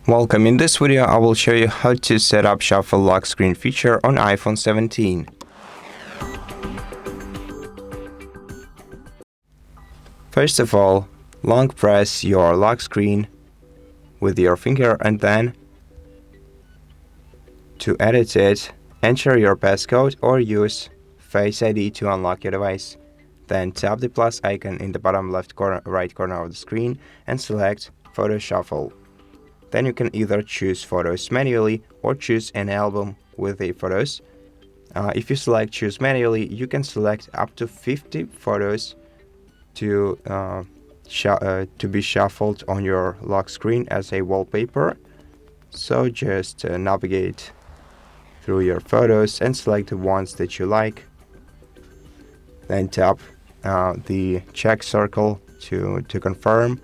Welcome. In this video, I will show you how to set up Shuffle Lock Screen feature on iPhone 17. First of all, long press your lock screen with your finger, and then to edit it, enter your passcode or use Face ID to unlock your device. Then tap the plus icon in the bottom right corner of the screen and select Photo Shuffle. Then you can either choose photos manually or choose an album with the photos. If you select choose manually, you can select up to 50 photos to be shuffled on your lock screen as a wallpaper. So just navigate through your photos and select the ones that you like. Then tap the check circle to confirm.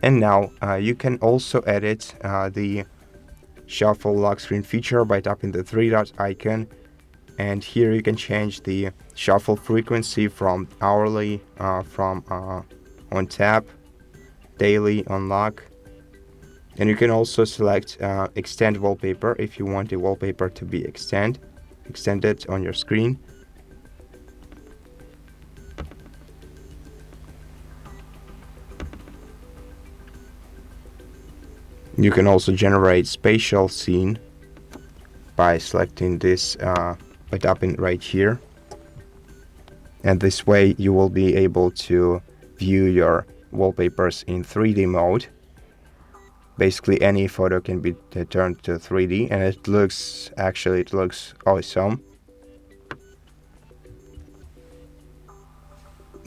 And now you can also edit the Shuffle Lock Screen feature by tapping the three dot icon. And here you can change the shuffle frequency from hourly, from on tap, daily, on lock. And you can also select Extend Wallpaper if you want the wallpaper to be extended on your screen. You can also generate Spatial Scene by selecting this, by tapping right here. And this way you will be able to view your wallpapers in 3D mode. Basically any photo can be turned to 3D, and it looks awesome.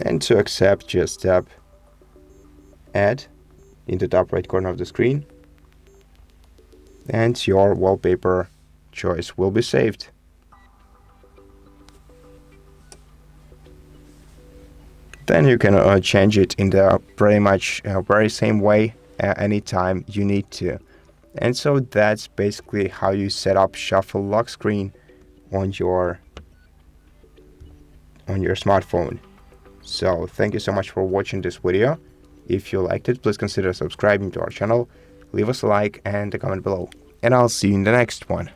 And to accept, just tap Add in the top right corner of the screen, and your wallpaper choice will be saved. Then you can change it in the pretty much very same way anytime you need to. And so that's basically how you set up Shuffle Lock Screen on your smartphone. So thank you so much for watching this video. If you liked it, please consider subscribing to our channel, leave us a like and a comment below, and I'll see you in the next one.